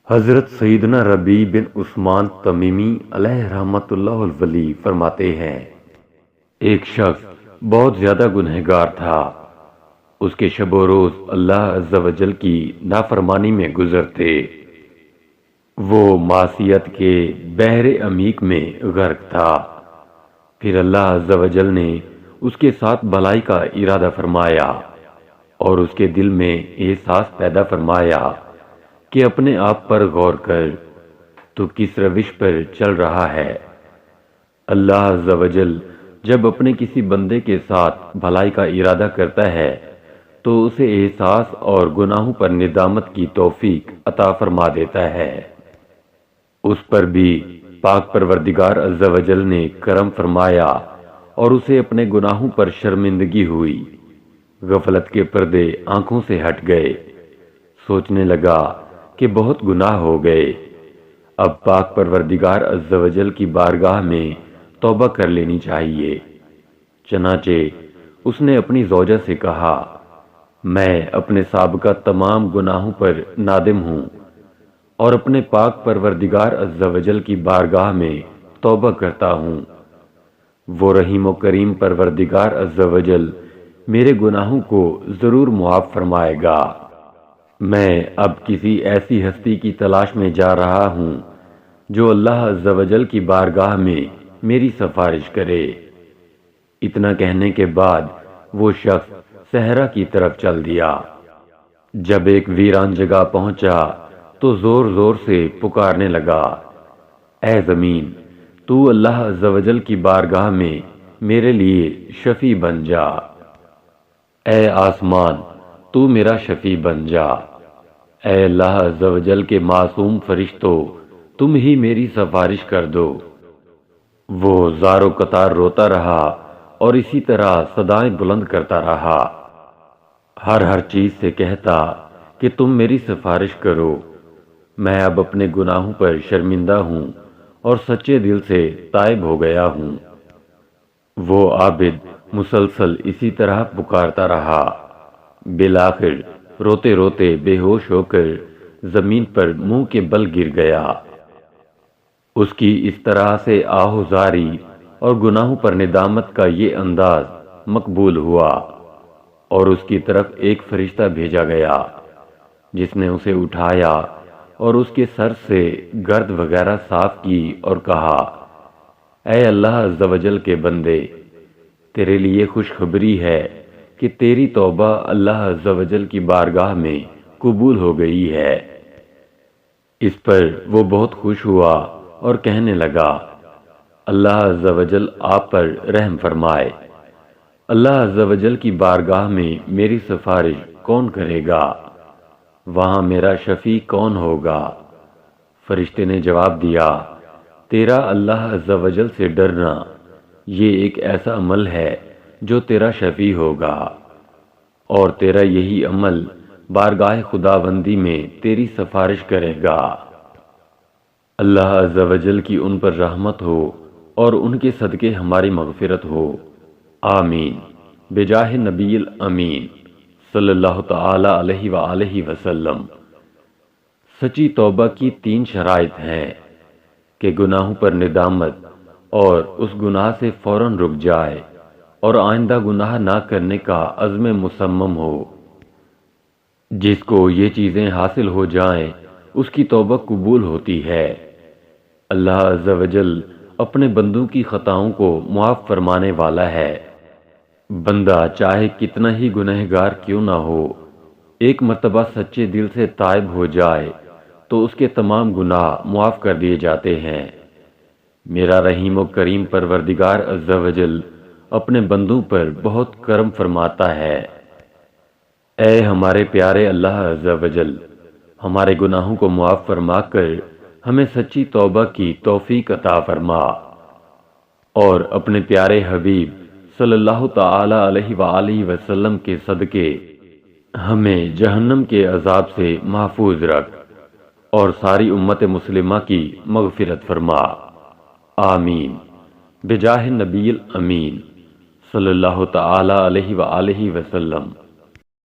حضرت سیدنا ربیع بن عثمان تمیمی علیہ رحمۃ اللہ الولی فرماتے ہیں، ایک شخص بہت زیادہ گنہگار تھا۔ اس کے شب و روز اللہ عز و جل کی نافرمانی میں گزرتے۔ وہ معصیت کے بحر عمیق میں غرق تھا۔ پھر اللہ عز و جل نے اس کے ساتھ بھلائی کا ارادہ فرمایا اور اس کے دل میں احساس پیدا فرمایا کہ اپنے آپ پر غور کر، تو کس روش پر چل رہا ہے۔ اللہ عز و جل جب اپنے کسی بندے کے ساتھ بھلائی کا ارادہ کرتا ہے تو اسے احساس اور گناہوں پر ندامت کی توفیق عطا فرما دیتا ہے۔ اس پر بھی پاک پروردگار عز و جل نے کرم فرمایا اور اسے اپنے گناہوں پر شرمندگی ہوئی۔ غفلت کے پردے آنکھوں سے ہٹ گئے۔ سوچنے لگا کہ بہت گناہ ہو گئے، اب پاک پروردگار عز و جل کی بارگاہ میں توبہ کر لینی چاہیے۔ چنانچہ اس نے اپنی زوجہ سے کہا، میں اپنے سابقہ تمام گناہوں پر نادم ہوں اور اپنے پاک پروردگار عز و جل کی بارگاہ میں توبہ کرتا ہوں۔ وہ رحیم و کریم پروردگار عز و جل میرے گناہوں کو ضرور معاف فرمائے گا۔ میں اب کسی ایسی ہستی کی تلاش میں جا رہا ہوں جو اللہ عز و جل کی بارگاہ میں میری سفارش کرے۔ اتنا کہنے کے بعد وہ شخص صحرا کی طرف چل دیا۔ جب ایک ویران جگہ پہنچا تو زور زور سے پکارنے لگا، اے زمین، تو اللہ عز و جل کی بارگاہ میں میرے لیے شفیع بن جا۔ اے آسمان، تو میرا شفیع بن جا۔ اے اللہ عز و جل کے معصوم فرشتوں، تم ہی میری سفارش کر دو۔ وہ زار و قطار روتا رہا اور اسی طرح صدائیں بلند کرتا رہا، ہر چیز سے کہتا کہ تم میری سفارش کرو۔ میں اب اپنے گناہوں پر شرمندہ ہوں اور سچے دل سے تائب ہو گیا ہوں۔ وہ عابد مسلسل اسی طرح پکارتا رہا، بالآخر روتے روتے بے ہوش ہو کر زمین پر منہ کے بل گر گیا۔ اس کی اس طرح سے آہوزاری اور گناہوں پر ندامت کا یہ انداز مقبول ہوا اور اس کی طرف ایک فرشتہ بھیجا گیا جس نے اسے اٹھایا اور اس کے سر سے گرد وغیرہ صاف کی اور کہا، اے اللہ عز و جل کے بندے، تیرے لیے خوشخبری ہے کہ تیری توبہ اللہ عز و جل کی بارگاہ میں قبول ہو گئی ہے۔ اس پر وہ بہت خوش ہوا اور کہنے لگا، اللہ عز و جل آپ پر رحم فرمائے۔ اللہ عز و جل کی بارگاہ میں میری سفارش کون کرے گا؟ وہاں میرا شفیع کون ہوگا؟ فرشتے نے جواب دیا، تیرا اللہ عز و جل سے ڈرنا یہ ایک ایسا عمل ہے جو تیرا شفیع ہوگا، اور تیرا یہی عمل بارگاہ خداوندی میں تیری سفارش کرے گا۔ اللہ عز و جل کی ان پر رحمت ہو اور ان کے صدقے ہماری مغفرت ہو، آمین، بجاہ نبی الامین صلی اللہ تعالی علیہ وآلہ وسلم۔ سچی توبہ کی 3 شرائط ہیں کہ گناہوں پر ندامت اور اس گناہ سے فوراً رک جائے اور آئندہ گناہ نہ کرنے کا عزم مصمم ہو۔ جس کو یہ چیزیں حاصل ہو جائیں اس کی توبہ قبول ہوتی ہے۔ اللہ عز و جل اپنے بندوں کی خطاؤں کو معاف فرمانے والا ہے۔ بندہ چاہے کتنا ہی گنہگار کیوں نہ ہو، ایک مرتبہ سچے دل سے تائب ہو جائے تو اس کے تمام گناہ معاف کر دیے جاتے ہیں۔ میرا رحیم و کریم پروردگار عز و جل اپنے بندوں پر بہت کرم فرماتا ہے۔ اے ہمارے پیارے اللہ عز و جل، ہمارے گناہوں کو معاف فرما کر ہمیں سچی توبہ کی توفیق عطا فرما، اور اپنے پیارے حبیب صلی اللہ تعالی علیہ وآلہ وسلم کے صدقے ہمیں جہنم کے عذاب سے محفوظ رکھ اور ساری امت مسلمہ کی مغفرت فرما، آمین، بجاہ نبی الامین صلی اللہ تعالی علیہ وآلہ وسلم۔